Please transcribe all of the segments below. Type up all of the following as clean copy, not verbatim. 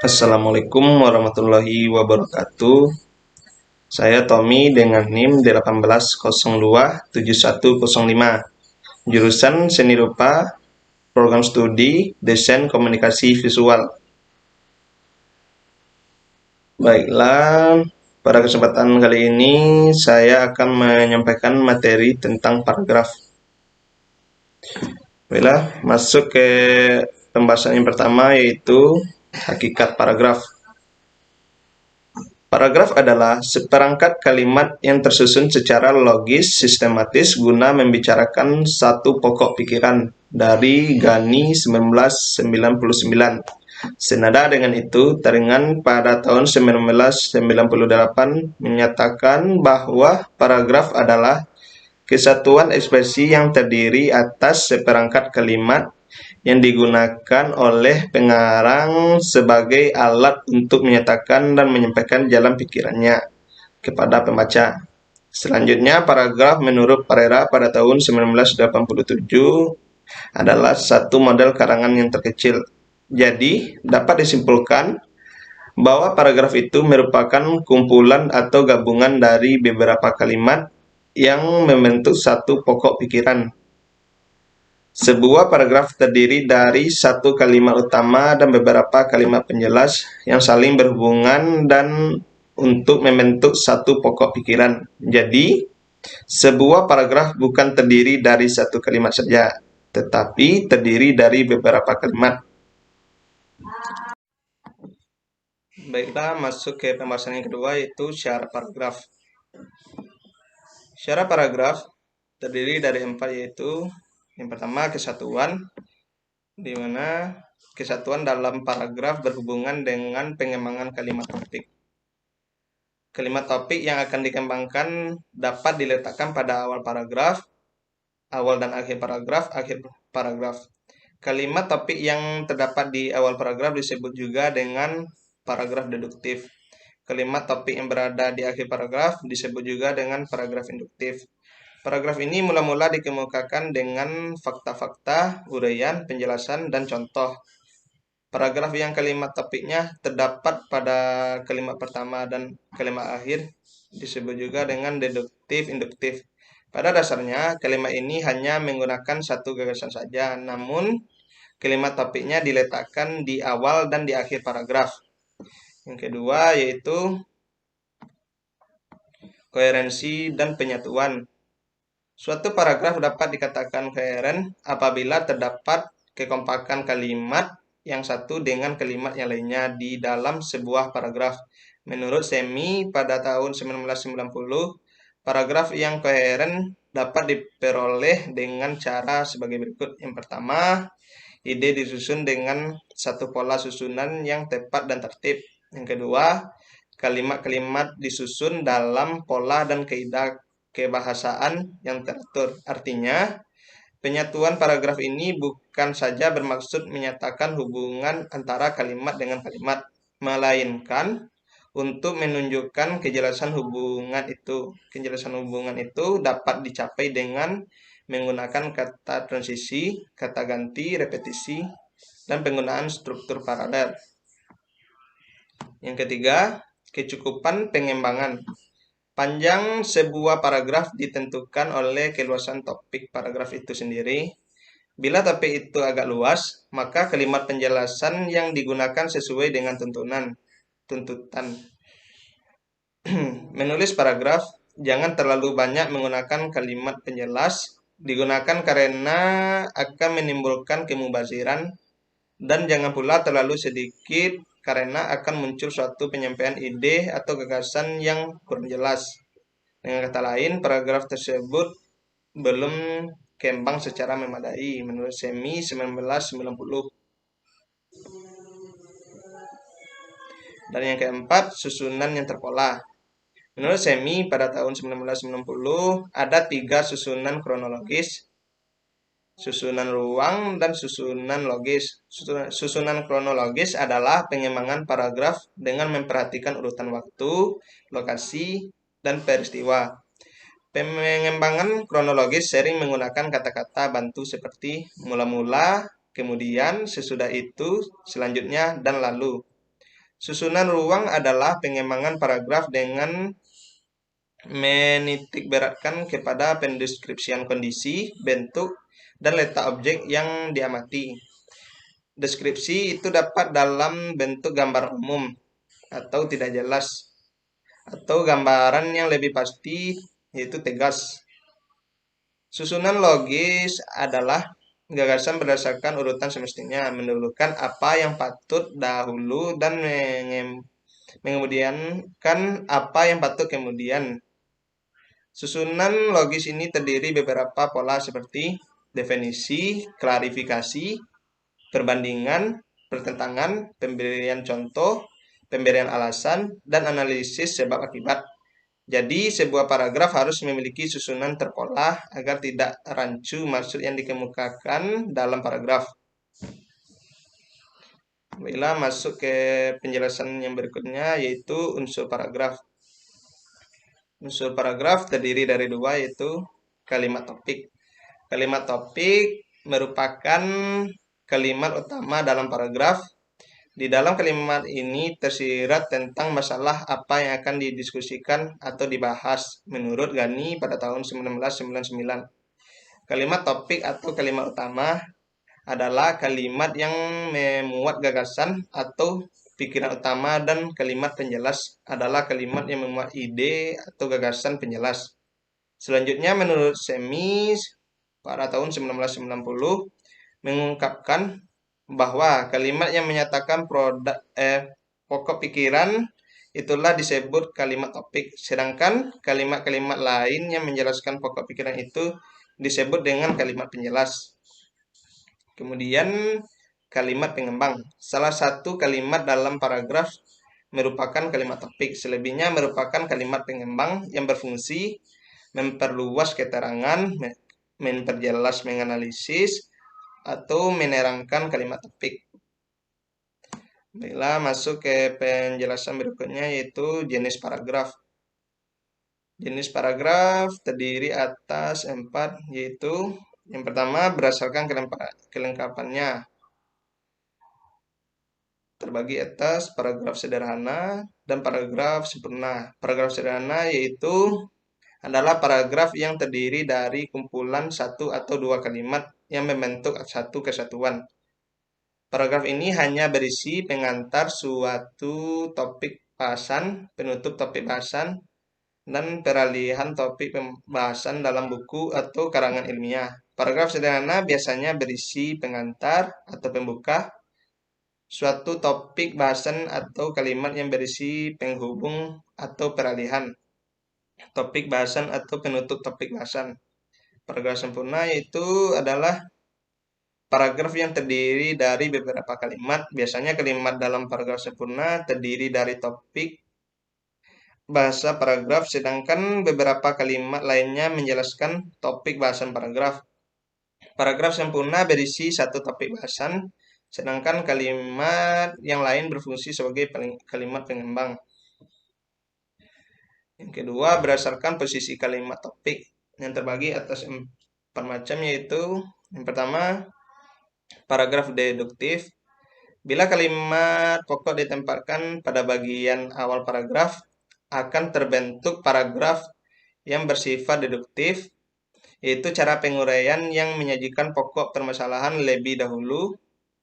Assalamualaikum warahmatullahi wabarakatuh. Saya Tommy dengan NIM 18027105. Jurusan Seni Rupa, Program Studi Desain Komunikasi Visual. Baiklah, pada kesempatan kali ini saya akan menyampaikan materi tentang paragraf. Baiklah, masuk ke pembahasan yang pertama yaitu hakikat paragraf. Paragraf adalah seperangkat kalimat yang tersusun secara logis sistematis guna membicarakan satu pokok pikiran dari Ghani 1999. Senada dengan itu, Taringan pada tahun 1998 menyatakan bahwa paragraf adalah kesatuan ekspresi yang terdiri atas seperangkat kalimat yang digunakan oleh pengarang sebagai alat untuk menyatakan dan menyampaikan jalan pikirannya kepada pembaca. Selanjutnya, paragraf menurut Parera pada tahun 1987 adalah satu model karangan yang terkecil. Jadi, dapat disimpulkan bahwa paragraf itu merupakan kumpulan atau gabungan dari beberapa kalimat yang membentuk satu pokok pikiran. Sebuah paragraf terdiri dari satu kalimat utama dan beberapa kalimat penjelas yang saling berhubungan dan untuk membentuk satu pokok pikiran. Jadi, sebuah paragraf bukan terdiri dari satu kalimat saja, tetapi terdiri dari beberapa kalimat. Baiklah, masuk ke pembahasan yang kedua yaitu syarat paragraf. Syarat paragraf terdiri dari 4 yaitu yang pertama kesatuan, di mana kesatuan dalam paragraf berhubungan dengan pengembangan kalimat topik. Kalimat topik yang akan dikembangkan dapat diletakkan pada awal paragraf, awal dan akhir paragraf. Kalimat topik yang terdapat di awal paragraf disebut juga dengan paragraf deduktif. Kalimat topik yang berada di akhir paragraf disebut juga dengan paragraf induktif. Paragraf ini mula-mula dikemukakan dengan fakta-fakta, uraian, penjelasan, dan contoh. Paragraf yang kalimat topiknya terdapat pada kalimat pertama dan kalimat akhir disebut juga dengan deduktif induktif. Pada dasarnya, kalimat ini hanya menggunakan satu gagasan saja, namun kalimat topiknya diletakkan di awal dan di akhir paragraf. Yang kedua yaitu koherensi dan penyatuan. Suatu paragraf dapat dikatakan koheren apabila terdapat kekompakan kalimat yang satu dengan kalimat yang lainnya di dalam sebuah paragraf. Menurut Semi pada tahun 1990, paragraf yang koheren dapat diperoleh dengan cara sebagai berikut. Yang pertama, ide disusun dengan satu pola susunan yang tepat dan tertib. Yang kedua, kalimat-kalimat disusun dalam pola dan kaidah kebahasaan yang teratur. Artinya, penyatuan paragraf ini bukan saja bermaksud menyatakan hubungan antara kalimat dengan kalimat, melainkan untuk menunjukkan kejelasan hubungan itu. Kejelasan hubungan itu dapat dicapai dengan menggunakan kata transisi, kata ganti, repetisi, dan penggunaan struktur paralel. Yang ketiga, kecukupan pengembangan. Panjang sebuah paragraf ditentukan oleh keluasan topik paragraf itu sendiri. Bila topik itu agak luas, maka kalimat penjelasan yang digunakan sesuai dengan tuntutan. Menulis paragraf, jangan terlalu banyak menggunakan kalimat penjelas, digunakan karena akan menimbulkan kemubaziran, dan jangan pula terlalu sedikit karena akan muncul suatu penyampaian ide atau gagasan yang kurang jelas. Dengan kata lain, paragraf tersebut belum kembang secara memadai menurut Semi 1990. Dan yang keempat, susunan yang terpola. Menurut Semi pada tahun 1990 ada 3 susunan kronologis, susunan ruang, dan susunan logis. Susunan kronologis adalah pengembangan paragraf dengan memperhatikan urutan waktu, lokasi, dan peristiwa. Pengembangan kronologis sering menggunakan kata-kata bantu seperti mula-mula, kemudian, sesudah itu, selanjutnya, dan lalu. Susunan ruang adalah pengembangan paragraf dengan menitikberatkan kepada pendeskripsian kondisi, bentuk, dan letak objek yang diamati. Deskripsi itu dapat dalam bentuk gambar umum atau tidak jelas, atau gambaran yang lebih pasti, yaitu tegas. Susunan logis adalah gagasan berdasarkan urutan semestinya, mendahulukan apa yang patut dahulu dan mengemudiankan apa yang patut kemudian. Susunan logis ini terdiri beberapa pola seperti definisi, klarifikasi, perbandingan, pertentangan, pemberian contoh, pemberian alasan, dan analisis sebab akibat. Jadi, sebuah paragraf harus memiliki susunan terpola agar tidak rancu maksud yang dikemukakan dalam paragraf. Baiklah, masuk ke penjelasan yang berikutnya, yaitu unsur paragraf. Unsur paragraf terdiri dari dua, yaitu kalimat topik. Kalimat topik merupakan kalimat utama dalam paragraf. Di dalam kalimat ini tersirat tentang masalah apa yang akan didiskusikan atau dibahas menurut Ghani pada tahun 1999. Kalimat topik atau kalimat utama adalah kalimat yang memuat gagasan atau pikiran utama, dan kalimat penjelas adalah kalimat yang memuat ide atau gagasan penjelas. Selanjutnya, menurut Semis pada tahun 1990 mengungkapkan bahwa kalimat yang menyatakan pokok pikiran itulah disebut kalimat topik, sedangkan kalimat-kalimat lain yang menjelaskan pokok pikiran itu disebut dengan kalimat penjelas. Kemudian kalimat pengembang. Salah satu kalimat dalam paragraf merupakan kalimat topik, selebihnya merupakan kalimat pengembang yang berfungsi memperluas keterangan, memperjelas, menganalisis, atau menerangkan kalimat topik. Baiklah, masuk ke penjelasan berikutnya, yaitu jenis paragraf. Jenis paragraf terdiri atas 4, yaitu yang pertama berdasarkan kelengkapannya. Terbagi atas paragraf sederhana dan paragraf sempurna. Paragraf sederhana yaitu adalah paragraf yang terdiri dari kumpulan satu atau dua kalimat yang membentuk satu kesatuan. Paragraf ini hanya berisi pengantar suatu topik bahasan, penutup topik bahasan, dan peralihan topik pembahasan dalam buku atau karangan ilmiah. Paragraf sederhana biasanya berisi pengantar atau pembuka, suatu topik bahasan atau kalimat yang berisi penghubung atau peralihan topik bahasan atau penutup topik bahasan. Paragraf sempurna yaitu adalah paragraf yang terdiri dari beberapa kalimat. Biasanya kalimat dalam paragraf sempurna terdiri dari topik bahasa paragraf, sedangkan beberapa kalimat lainnya menjelaskan topik bahasan paragraf. Paragraf sempurna berisi satu topik bahasan, sedangkan kalimat yang lain berfungsi sebagai kalimat pengembang. Yang kedua, berdasarkan posisi kalimat topik yang terbagi atas 4 macam, yaitu yang pertama, paragraf deduktif. Bila kalimat pokok ditempatkan pada bagian awal paragraf, akan terbentuk paragraf yang bersifat deduktif, yaitu cara penguraian yang menyajikan pokok permasalahan lebih dahulu,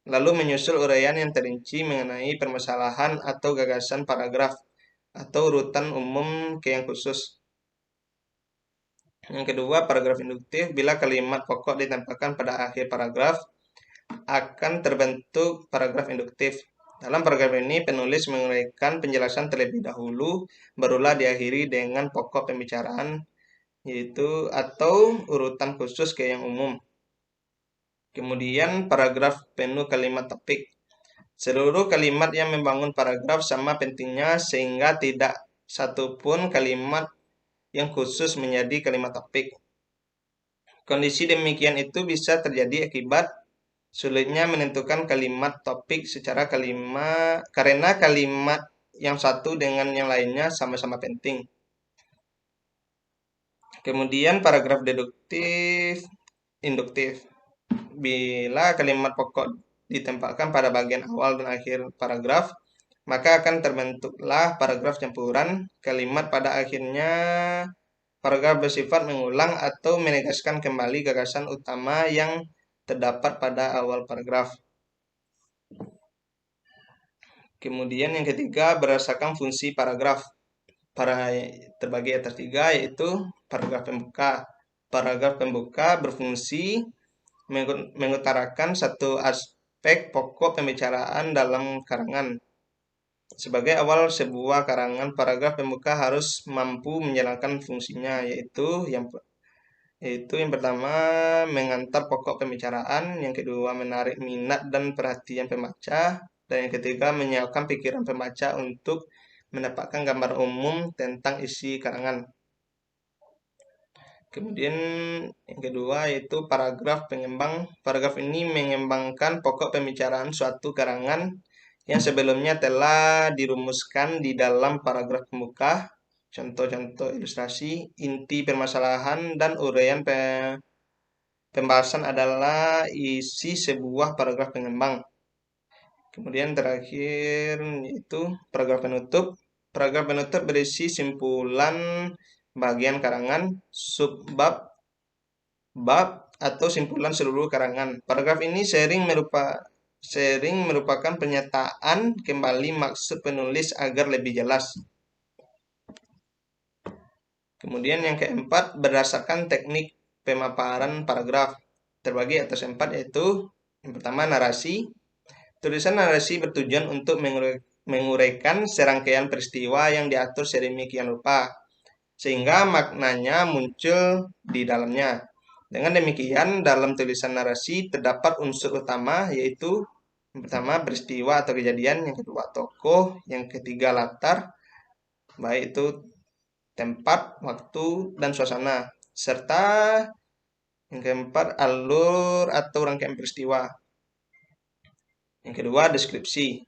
lalu menyusul uraian yang terinci mengenai permasalahan atau gagasan paragraf, atau urutan umum ke yang khusus. Yang kedua, paragraf induktif. Bila kalimat pokok ditempatkan pada akhir paragraf, akan terbentuk paragraf induktif. Dalam paragraf ini, penulis menguraikan penjelasan terlebih dahulu, barulah diakhiri dengan pokok pembicaraan, yaitu atau urutan khusus ke yang umum. Kemudian, paragraf penuh kalimat topik. Seluruh kalimat yang membangun paragraf sama pentingnya sehingga tidak satupun kalimat yang khusus menjadi kalimat topik. Kondisi demikian itu bisa terjadi akibat sulitnya menentukan kalimat topik karena kalimat yang satu dengan yang lainnya sama-sama penting. Kemudian paragraf deduktif, induktif. Bila kalimat pokok ditempatkan pada bagian awal dan akhir paragraf, maka akan terbentuklah paragraf campuran kalimat pada akhirnya. Paragraf bersifat mengulang atau menegaskan kembali gagasan utama yang terdapat pada awal paragraf. Kemudian yang ketiga, berdasarkan fungsi paragraf. Terbagi atas tiga, yaitu paragraf pembuka. Paragraf pembuka berfungsi mengutarakan satu aspek pokok pembicaraan dalam karangan. Sebagai awal sebuah karangan, paragraf pembuka harus mampu menjalankan fungsinya, yaitu yang pertama mengantar pokok pembicaraan, yang kedua menarik minat dan perhatian pembaca, dan yang ketiga menyiapkan pikiran pembaca untuk mendapatkan gambar umum tentang isi karangan. Kemudian yang kedua yaitu paragraf pengembang. Paragraf ini mengembangkan pokok pembicaraan suatu karangan yang sebelumnya telah dirumuskan di dalam paragraf pembuka. Contoh-contoh ilustrasi, inti permasalahan dan uraian pembahasan adalah isi sebuah paragraf pengembang. Kemudian terakhir yaitu paragraf penutup. Paragraf penutup berisi simpulan bagian karangan, subbab, bab, atau simpulan seluruh karangan. Paragraf ini sering merupakan pernyataan kembali maksud penulis agar lebih jelas. Kemudian yang keempat, berdasarkan teknik pemaparan paragraf. Terbagi atas 4, yaitu yang pertama narasi. Tulisan narasi bertujuan untuk menguraikan serangkaian peristiwa yang diatur sedemikian rupa, sehingga maknanya muncul di dalamnya. Dengan demikian, dalam tulisan narasi terdapat unsur utama, yaitu yang pertama peristiwa atau kejadian, yang kedua tokoh, yang ketiga latar, baik itu tempat, waktu, dan suasana, serta yang keempat alur atau rangkaian peristiwa. Yang kedua deskripsi.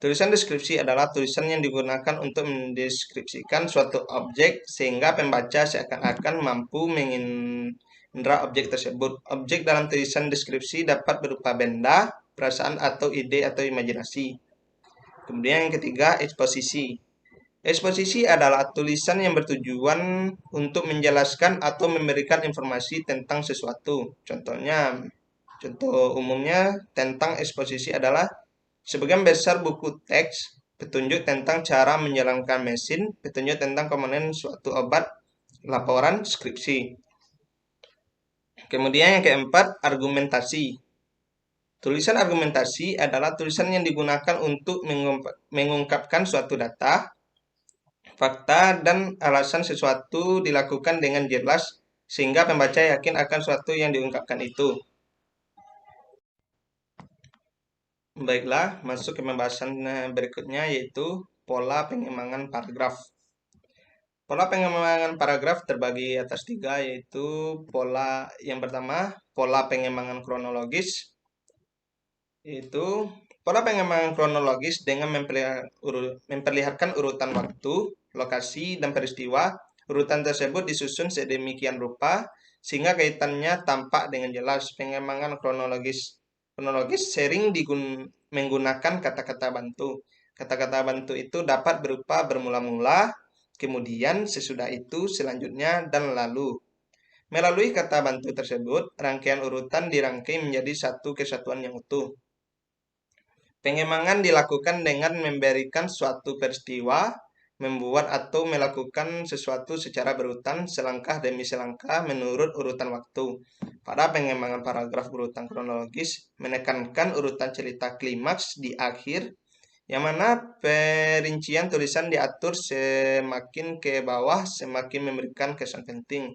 Tulisan deskripsi adalah tulisan yang digunakan untuk mendeskripsikan suatu objek sehingga pembaca seakan-akan mampu mengendra objek tersebut. Objek dalam tulisan deskripsi dapat berupa benda, perasaan atau ide atau imajinasi. Kemudian yang ketiga, eksposisi. Eksposisi adalah tulisan yang bertujuan untuk menjelaskan atau memberikan informasi tentang sesuatu. Contoh umumnya tentang eksposisi adalah sebagian besar buku teks, petunjuk tentang cara menjalankan mesin, petunjuk tentang komponen suatu obat, laporan, skripsi. Kemudian yang keempat, argumentasi. Tulisan argumentasi adalah tulisan yang digunakan untuk mengungkapkan suatu data, fakta, dan alasan sesuatu dilakukan dengan jelas sehingga pembaca yakin akan sesuatu yang diungkapkan itu. Baiklah, masuk ke pembahasan berikutnya yaitu pola pengembangan paragraf. Pola pengembangan paragraf terbagi atas tiga, yaitu pola yang pertama, pola pengembangan kronologis, yaitu pola pengembangan kronologis dengan memperlihatkan urutan waktu, lokasi, dan peristiwa. Urutan tersebut disusun sedemikian rupa sehingga kaitannya tampak dengan jelas. Pengembangan kronologis sering menggunakan kata-kata bantu. Kata-kata bantu itu dapat berupa bermula-mula, kemudian sesudah itu, selanjutnya, dan lalu. Melalui kata bantu tersebut, rangkaian urutan dirangkai menjadi satu kesatuan yang utuh. Pengembangan dilakukan dengan memberikan suatu peristiwa, membuat atau melakukan sesuatu secara berurutan selangkah demi selangkah menurut urutan waktu. Pada pengembangan paragraf urutan kronologis menekankan urutan cerita klimaks di akhir, yang mana perincian tulisan diatur semakin ke bawah semakin memberikan kesan penting,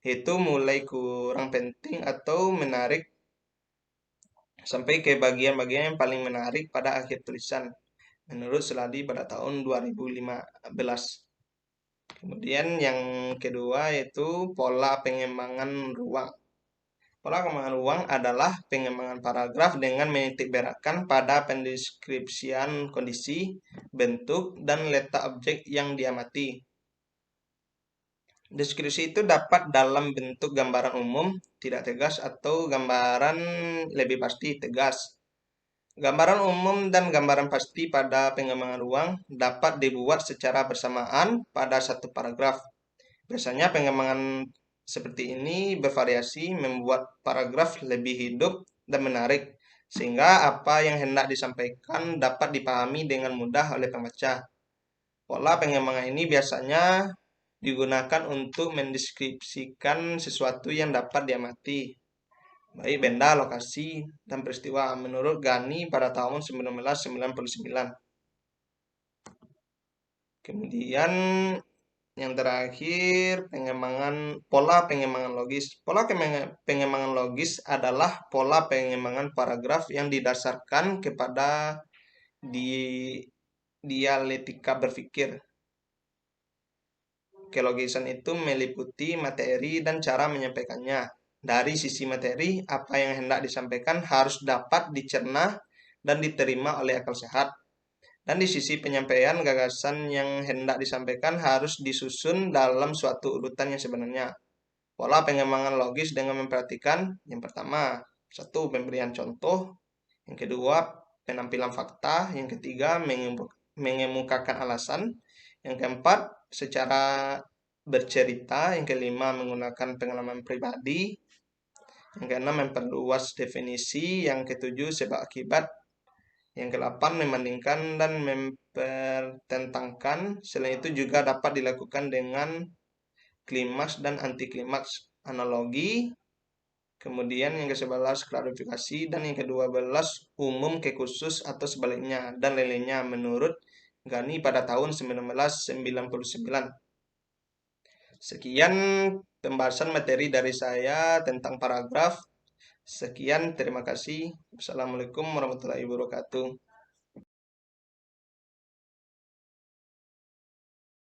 yaitu mulai kurang penting atau menarik sampai ke bagian-bagian yang paling menarik pada akhir tulisan, menurut Seladi pada tahun 2015. Kemudian yang kedua yaitu pola pengembangan ruang. Pola pengembangan ruang adalah pengembangan paragraf dengan menitik beratkan pada pendeskripsian kondisi, bentuk, dan letak objek yang diamati. Deskripsi itu dapat dalam bentuk gambaran umum, tidak tegas, atau gambaran lebih pasti, tegas. Gambaran umum dan gambaran pasti pada pengembangan ruang dapat dibuat secara bersamaan pada satu paragraf. Biasanya pengembangan seperti ini bervariasi membuat paragraf lebih hidup dan menarik, sehingga apa yang hendak disampaikan dapat dipahami dengan mudah oleh pembaca. Pola pengembangan ini biasanya digunakan untuk mendeskripsikan sesuatu yang dapat diamati, baik benda, lokasi, dan peristiwa menurut Gani pada tahun 1999. Kemudian yang terakhir, pola pengembangan logis. Pola pengembangan logis adalah pola pengembangan paragraf yang didasarkan kepada di dialektika berpikir. Kelogisan itu meliputi materi dan cara menyampaikannya. Dari sisi materi, apa yang hendak disampaikan harus dapat dicerna dan diterima oleh akal sehat. Dan di sisi penyampaian, gagasan yang hendak disampaikan harus disusun dalam suatu urutan yang sebenarnya. Pola pengembangan logis dengan memperhatikan, yang pertama, satu, pemberian contoh, yang kedua, penampilan fakta, yang ketiga, mengemukakan alasan, yang keempat, secara bercerita, yang kelima, menggunakan pengalaman pribadi, yang keenam, memperluas definisi, yang ketujuh, sebab akibat, yang kedelapan, membandingkan dan mempertentangkan. Selain itu juga dapat dilakukan dengan klimaks dan anti klimaks, analogi. Kemudian yang ke-11 klarifikasi, dan yang ke-12 umum ke khusus atau sebaliknya, dan lainnya menurut Gani pada tahun 1999. Sekian pembahasan materi dari saya tentang paragraf. Sekian, terima kasih. Wassalamualaikum warahmatullahi wabarakatuh.